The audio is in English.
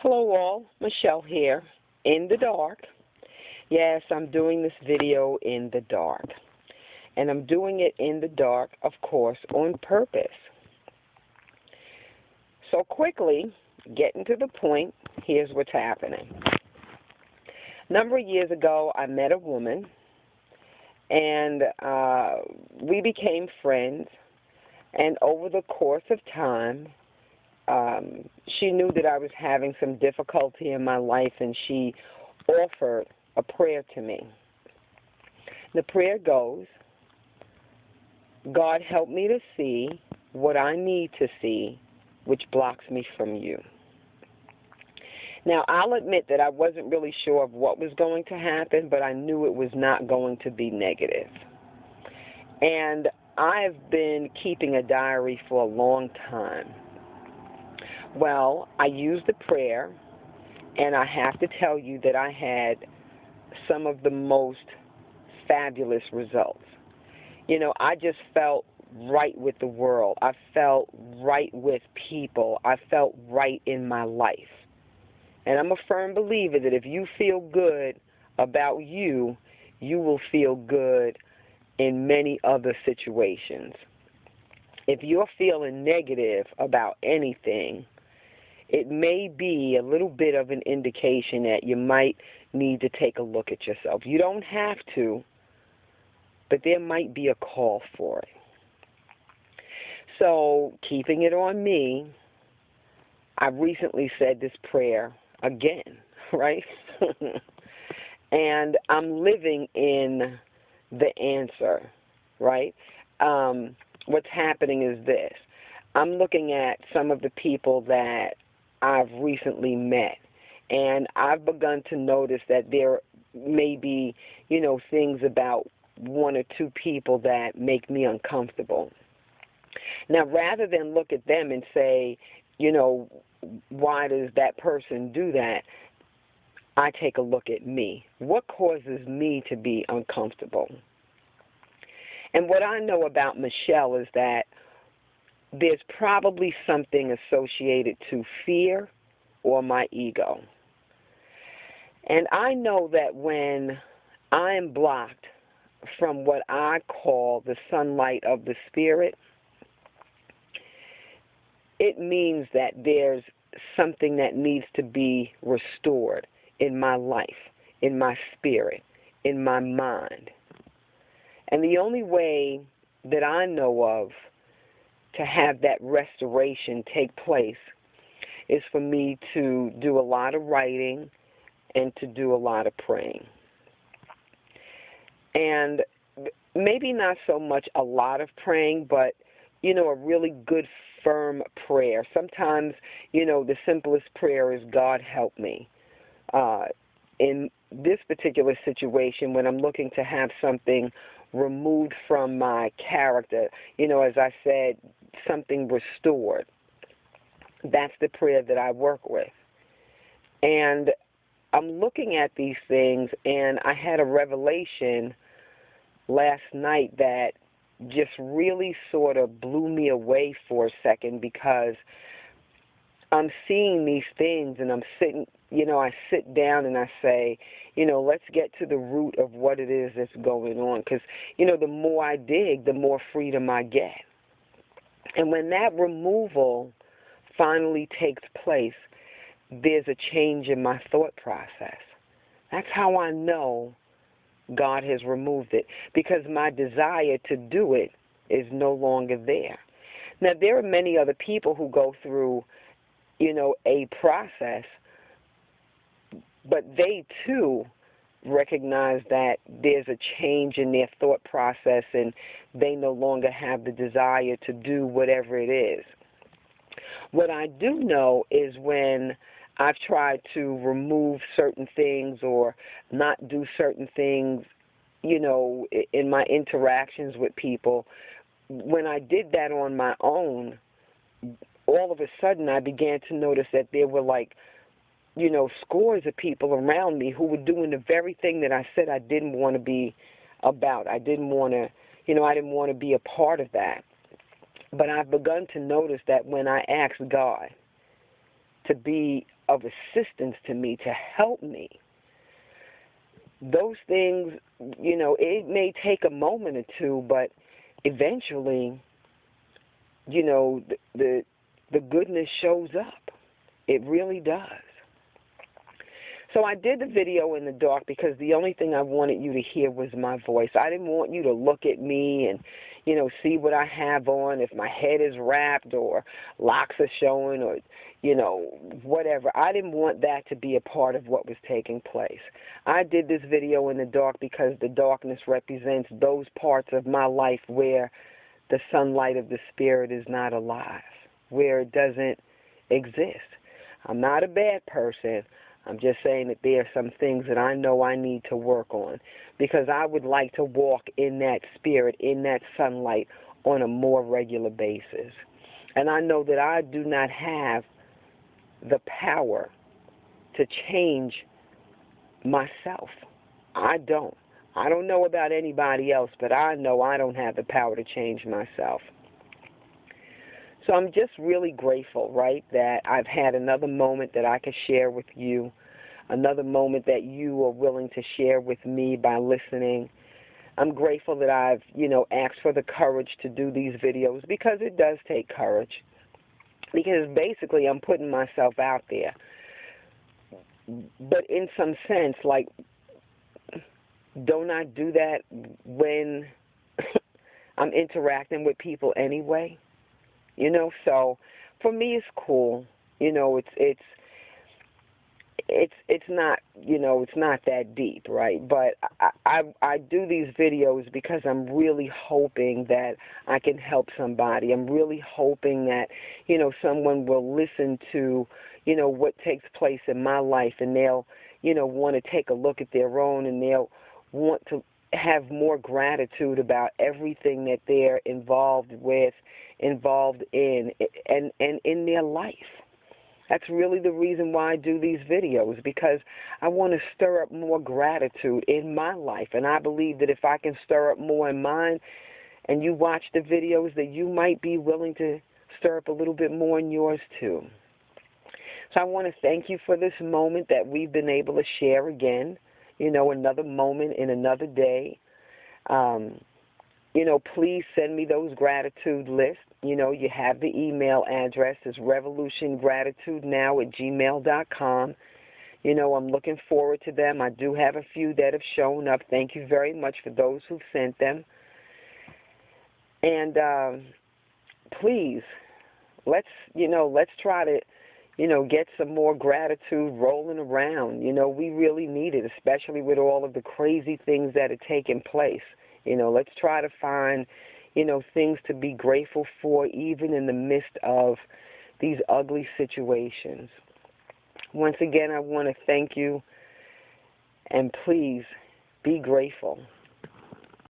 Hello all, Michelle here, in the dark. Yes, I'm doing this video in the dark. And I'm doing it in the dark, of course, on purpose. So quickly, getting to the point, here's what's happening. A number of years ago, I met a woman, and we became friends. And over the course of time, she knew that I was having some difficulty in my life, and she offered a prayer to me. The prayer goes, God, help me to see what I need to see, which blocks me from you. Now, I'll admit that I wasn't really sure of what was going to happen, but I knew it was not going to be negative. And I've been keeping a diary for a long time. Well, I used the prayer, and I have to tell you that I had some of the most fabulous results. You know, I just felt right with the world. I felt right with people. I felt right in my life. And I'm a firm believer that if you feel good about you, you will feel good in many other situations. If you're feeling negative about anything, it may be a little bit of an indication that you might need to take a look at yourself. You don't have to, but there might be a call for it. So, keeping it on me, I recently said this prayer again, right? And I'm living in the answer, right? What's happening is this. I'm looking at some of the people that I've recently met, and I've begun to notice that there may be, things about one or two people that make me uncomfortable. Now, rather than look at them and say, why does that person do that, I take a look at me. What causes me to be uncomfortable? And what I know about Michelle is that there's probably something associated to fear or my ego. And I know that when I am blocked from what I call the sunlight of the Spirit, it means that there's something that needs to be restored in my life, in my spirit, in my mind. And the only way that I know of to have that restoration take place is for me to do a lot of writing and to do a lot of praying. And maybe not so much a lot of praying, but, a really good, firm prayer. Sometimes, the simplest prayer is, God, help me. In this particular situation, when I'm looking to have something removed from my character, as I said, something restored, that's the prayer that I work with. And I'm looking at these things, and I had a revelation last night that just really sort of blew me away for a second, because I'm seeing these things, and I'm sitting, I sit down and I say, let's get to the root of what it is that's going on, because, the more I dig, the more freedom I get. And when that removal finally takes place, there's a change in my thought process. That's how I know God has removed it, because my desire to do it is no longer there. Now, there are many other people who go through, a process, but they too recognize that there's a change in their thought process, and they no longer have the desire to do whatever it is. What I do know is when I've tried to remove certain things or not do certain things, in my interactions with people, when I did that on my own, all of a sudden I began to notice that there were scores of people around me who were doing the very thing that I said I didn't want to be about. I didn't want to, I didn't want to be a part of that. But I've begun to notice that when I ask God to be of assistance to me, to help me. Those things, it may take a moment or two, but eventually, the goodness shows up. It really does. So I did the video in the dark because the only thing I wanted you to hear was my voice. I didn't want you to look at me and, see what I have on, if my head is wrapped or locks are showing or, whatever. I didn't want that to be a part of what was taking place. I did this video in the dark because the darkness represents those parts of my life where the sunlight of the Spirit is not alive, where it doesn't exist. I'm not a bad person. I'm just saying that there are some things that I know I need to work on because I would like to walk in that spirit, in that sunlight on a more regular basis. And I know that I do not have the power to change myself. I don't. I don't know about anybody else, but I know I don't have the power to change myself. So I'm just really grateful, right, that I've had another moment that I can share with you, another moment that you are willing to share with me by listening. I'm grateful that I've, asked for the courage to do these videos because it does take courage. Because basically I'm putting myself out there. But in some sense, like, don't I do that when I'm interacting with people anyway? So for me it's cool. It's not, it's not that deep, right? But I do these videos because I'm really hoping that I can help somebody. I'm really hoping that, someone will listen to, what takes place in my life, and they'll, want to take a look at their own, and they'll want to have more gratitude about everything that they're involved in, and in their life. That's really the reason why I do these videos, because I want to stir up more gratitude in my life. And I believe that if I can stir up more in mine, and you watch the videos, that you might be willing to stir up a little bit more in yours too. So I want to thank you for this moment that we've been able to share again, another moment in another day. Please send me those gratitude lists. You have the email address. It's revolutiongratitudenow@gmail.com. I'm looking forward to them. I do have a few that have shown up. Thank you very much for those who've sent them. And please, let's try to, get some more gratitude rolling around. We really need it, especially with all of the crazy things that are taking place. Let's try to find, things to be grateful for, even in the midst of these ugly situations. Once again, I want to thank you, and please be grateful.